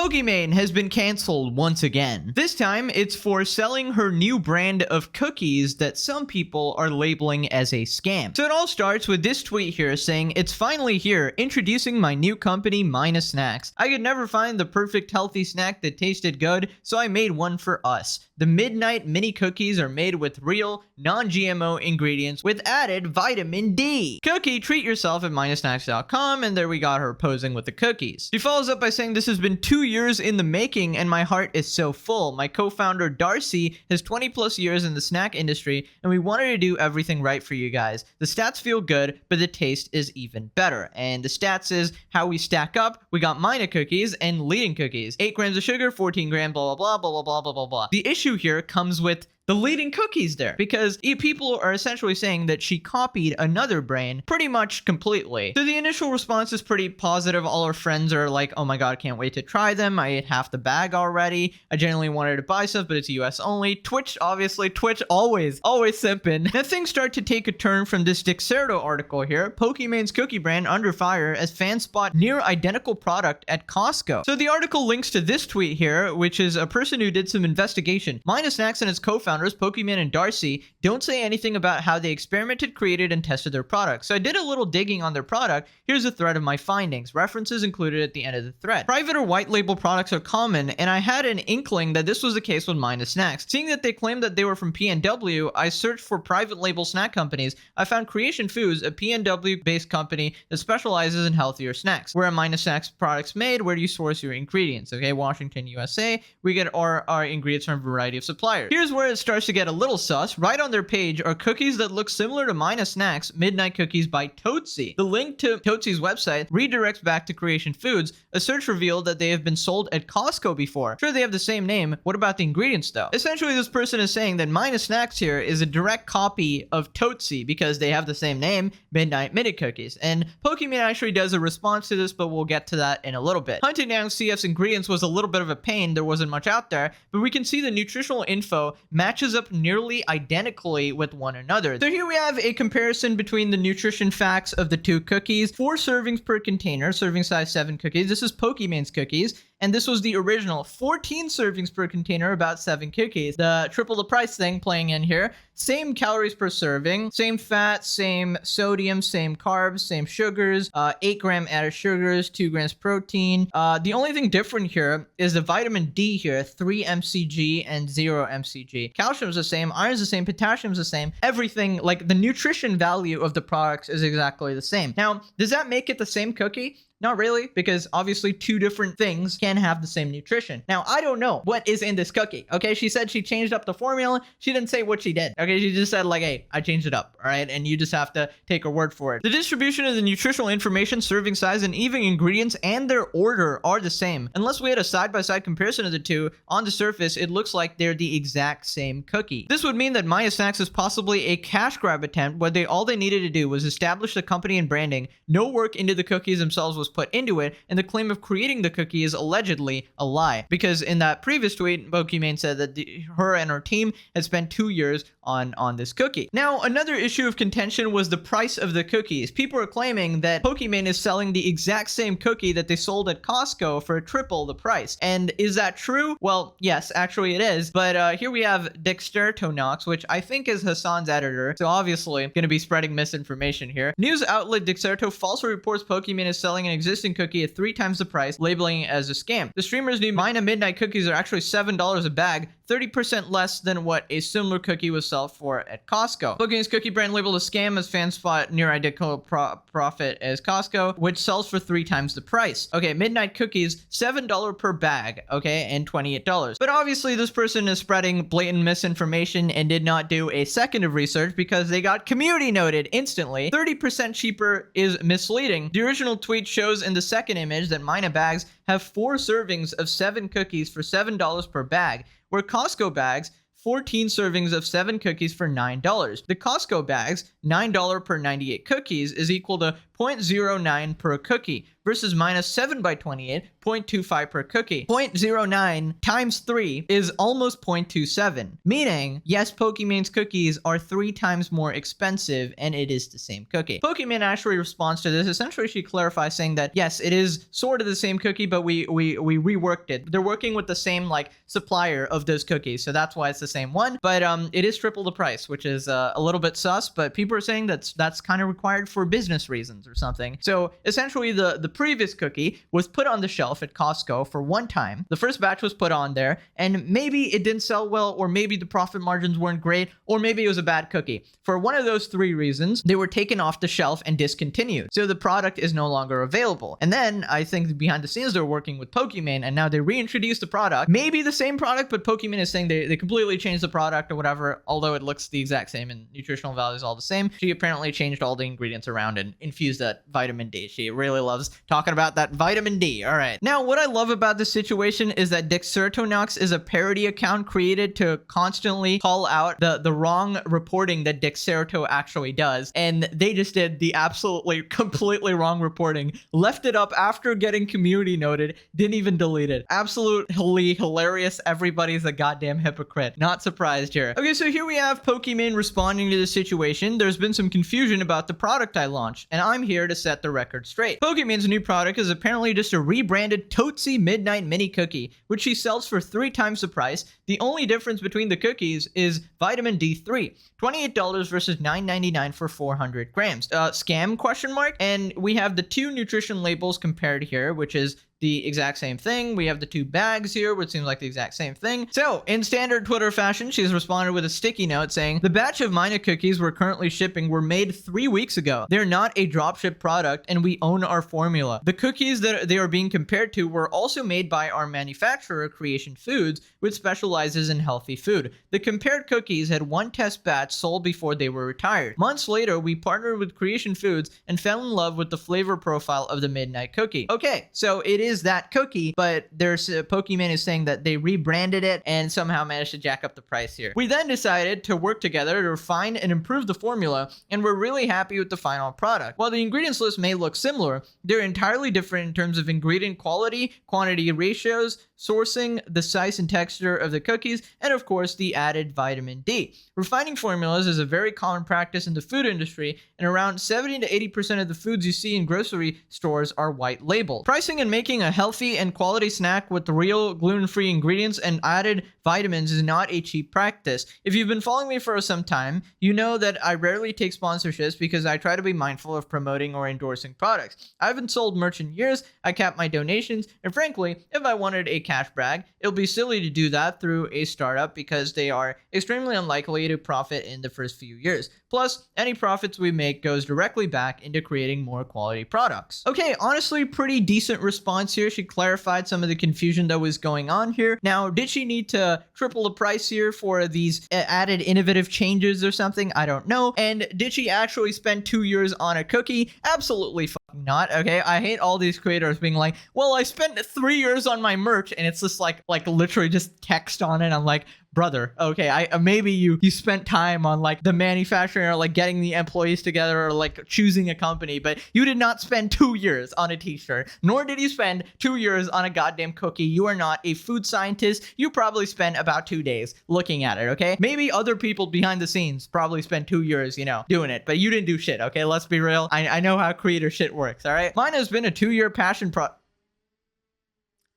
Pokimane has been canceled once again. This time, it's for selling her new brand of cookies that some people are labeling as a scam. So it all starts with this tweet here saying, "It's finally here, introducing my new company, Mina Snacks. I could never find the perfect healthy snack that tasted good, so I made one for us. The Midnight Mini Cookies are made with real, non-GMO ingredients with added vitamin D. Cookie, treat yourself at minasnacks.com," and there we got her posing with the cookies. She follows up by saying, "This has been 2 years in the making and my heart is so full. My co-founder Darcy has 20 plus years in the snack industry and we wanted to do everything right for you guys. The stats feel good, but the taste is even better." And the stats is how we stack up. We got Mina cookies and leading cookies. 8 grams of sugar, 14 grams, blah, blah, blah, blah, blah, blah, blah, blah. The issue here comes with the leading cookies there, because people are essentially saying that she copied another brand pretty much completely. So the initial response is pretty positive. All her friends are like, "Oh my god, can't wait to try them. I ate half the bag already. I genuinely wanted to buy stuff, but it's US only." Twitch, obviously, Twitch always simping. Now things start to take a turn from this Dexerto article here. Pokimane's cookie brand under fire as fans spot near identical product at Costco. So the article links to this tweet here, which is a person who did some investigation. Mina Snacks and its co-founders Pokimane and Darcy don't say anything about how they experimented, created, and tested their products. So I did a little digging on their product. Here's a thread of my findings. References included at the end of the thread. Private or white label products are common, and I had an inkling that this was the case with Mina Snacks. Seeing that they claimed that they were from PNW, I searched for private label snack companies. I found Creation Foods, a PNW-based company that specializes in healthier snacks. Where are Mina Snacks products made? Where do you source your ingredients? Okay, Washington, USA. We get our ingredients from a variety of suppliers. Here's where it starts to get a little sus. Right on their page are cookies that look similar to Mina Snacks Midnight Cookies by Tootsie. The link to Tootsie's website redirects back to Creation Foods. A search revealed that they have been sold at Costco before. Sure, they have the same name. What about the ingredients though? Essentially, this person is saying that Mina Snacks here is a direct copy of Tootsie because they have the same name, Midnight Mini Cookies. And Pokimane actually does a response to this, but we'll get to that in a little bit. Hunting down CF's ingredients was a little bit of a pain. There wasn't much out there, but we can see the nutritional info matches up nearly identically with one another. So here we have a comparison between the nutrition facts of the two cookies. 4 servings per container, serving size 7 cookies. This is Pokimane's cookies. And this was the original 14 servings per container, about 7 cookies. The triple the price thing playing in here. Same calories per serving, same fat, same sodium, same carbs, same sugars, 8-gram added sugars, 2 grams protein. The only thing different here is the vitamin D here, 3 mcg and 0 mcg. Calcium's the same, iron's the same, potassium's the same. Everything, like the nutrition value of the products is exactly the same. Now, does that make it the same cookie? Not really, because obviously 2 different things can have the same nutrition. Now, I don't know what is in this cookie, okay? She said she changed up the formula. She didn't say what she did, okay? She just said like, "Hey, I changed it up," all right? And you just have to take her word for it. The distribution of the nutritional information, serving size, and even ingredients and their order are the same. Unless we had a side-by-side comparison of the two, on the surface, it looks like they're the exact same cookie. This would mean that Mina Snacks is possibly a cash grab attempt where all they needed to do was establish the company and branding. No work into the cookies themselves was put into it, and the claim of creating the cookie is allegedly a lie. Because in that previous tweet, Pokimane said that her and her team had spent 2 years on this cookie. Now, another issue of contention was the price of the cookies. People are claiming that Pokimane is selling the exact same cookie that they sold at Costco for triple the price. And is that true? Well, yes, actually it is. But here we have Dexerto Knox, which I think is Hassan's editor. So obviously going to be spreading misinformation here. News outlet Dexerto falsely reports Pokimane is selling an existing cookie at 3 times the price, labeling it as a scam. The streamer's new Mina Midnight Cookies are actually $7 a bag, 30% less than what a similar cookie was sold for at Costco. Pokimane's cookie brand labeled a scam as fans spot near identical profit as Costco, which sells for 3 times the price. Okay, Midnight Cookies, $7 per bag, okay, and $28. But obviously this person is spreading blatant misinformation and did not do a second of research because they got community noted instantly. 30% cheaper is misleading. The original tweet shows in the second image that Mina bags have 4 servings of 7 cookies for $7 per bag, where Costco bags 14 servings of 7 cookies for $9. The Costco bags, $9 per 98 cookies, is equal to 0.09 per cookie versus minus 7 by 28, 0.25 per cookie. 0.09 times 3 is almost 0.27, meaning, yes, Pokimane's cookies are 3 times more expensive, and it is the same cookie. Pokimane actually responds to this. Essentially, she clarifies saying that, yes, it is sort of the same cookie, but we reworked it. They're working with the same, like, supplier of those cookies, so that's why it's the same one, but it is triple the price, which is a little bit sus, but people are saying that's kind of required for business reasons or something. So essentially, the previous cookie was put on the shelf at Costco for one time. The first batch was put on there, and maybe it didn't sell well, or maybe the profit margins weren't great, or maybe it was a bad cookie. For one of those 3 reasons, they were taken off the shelf and discontinued. So the product is no longer available. And then I think behind the scenes they're working with Pokimane, and now they reintroduced the product. Maybe the same product, but Pokimane is saying they completely changed the product or whatever, although it looks the exact same and nutritional value is all the same. She apparently changed all the ingredients around and infused that vitamin D. She really loves talking about that vitamin D. All right. Now, what I love about this situation is that Dexertonox is a parody account created to constantly call out the wrong reporting that Dexerto actually does. And they just did the absolutely completely wrong reporting, left it up after getting community noted, didn't even delete it. Absolutely hilarious. Everybody's a goddamn hypocrite. Not surprised here. Okay, so here we have Pokimane responding to the situation. There's been some confusion about the product I launched, and I'm here to set the record straight. Pokimane's new product is apparently just a rebranded Tootsie Midnight Mini Cookie, which she sells for 3 times the price. The only difference between the cookies is vitamin D3, $28 versus $9.99 for 400 grams. Scam question mark? And we have the 2 nutrition labels compared here, which is the exact same thing. We have the 2 bags here, which seems like the exact same thing. So, in standard Twitter fashion, she's responded with a sticky note saying, the batch of Mina cookies we're currently shipping were made 3 weeks ago. They're not a dropship product, and we own our formula. The cookies that they are being compared to were also made by our manufacturer, Creation Foods, which specializes in healthy food. The compared cookies had 1 test batch sold before they were retired. Months later, we partnered with Creation Foods and fell in love with the flavor profile of the Midnight Cookie. Okay, so it is that cookie, but there's Pokimane is saying that they rebranded it and somehow managed to jack up the price here. We then decided to work together to refine and improve the formula, and we're really happy with the final product. While the ingredients list may look similar, they're entirely different in terms of ingredient quality, quantity ratios, sourcing, the size and texture of the cookies, and of course the added vitamin D. Refining formulas is a very common practice in the food industry, and around 70 to 80% of the foods you see in grocery stores are white label. Pricing and making a healthy and quality snack with real gluten-free ingredients and added vitamins is not a cheap practice. If you've been following me for some time, you know that I rarely take sponsorships because I try to be mindful of promoting or endorsing products. I haven't sold merch in years, I cap my donations, and frankly, if I wanted a cash brag, it'll be silly to do that through a startup because they are extremely unlikely to profit in the first few years. Plus, any profits we make goes directly back into creating more quality products. Okay, honestly, pretty decent response here. She clarified some of the confusion that was going on here. Now, did she need to triple the price here for these added innovative changes or something? I don't know. And did she actually spend 2 years on a cookie? Absolutely not. Okay, I hate all these creators being like, well, I spent 3 years on my merch, and it's just like literally just text on it. I'm like, brother, okay, I maybe you spent time on like the manufacturing or like getting the employees together or like choosing a company, but you did not spend 2 years on a t-shirt, nor did you spend 2 years on a goddamn cookie. You are not a food scientist. You probably spent about 2 days looking at it, okay? Maybe other people behind the scenes probably spent 2 years, doing it, but you didn't do shit, okay? Let's be real. I know how creator shit works, all right? Mine has been a 2-year passion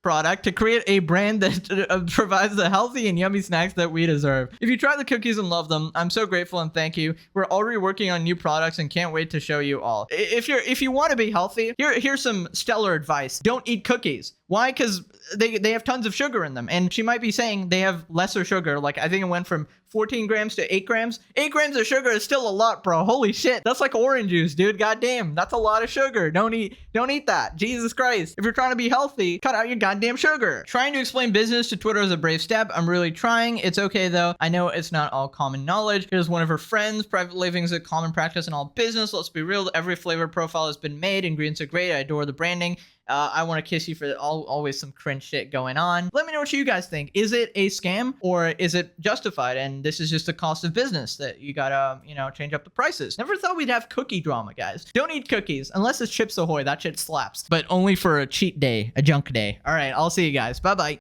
product to create a brand that provides the healthy and yummy snacks that we deserve. If you try the cookies and love them, I'm so grateful and thank you. We're already working on new products and can't wait to show you all. If you want to be healthy, here's some stellar advice. Don't eat cookies. Why? Because they have tons of sugar in them. And she might be saying they have lesser sugar. Like, I think it went from 14 grams to 8 grams. 8 grams of sugar is still a lot, bro. Holy shit. That's like orange juice, dude. Goddamn. That's a lot of sugar. Don't eat that. Jesus Christ. If you're trying to be healthy, cut out your goddamn sugar. Trying to explain business to Twitter is a brave step. I'm really trying. It's okay, though. I know it's not all common knowledge. Here's one of her friends. Private labing is a common practice in all business. Let's be real. Every flavor profile has been made. Ingredients are great. I adore the branding I want to kiss you for always some cringe shit going on. Let me know what you guys think. Is it a scam or is it justified? And this is just a cost of business that you gotta, change up the prices. Never thought we'd have cookie drama, guys. Don't eat cookies unless it's Chips Ahoy. That shit slaps. But only for a cheat day, a junk day. All right, I'll see you guys. Bye-bye.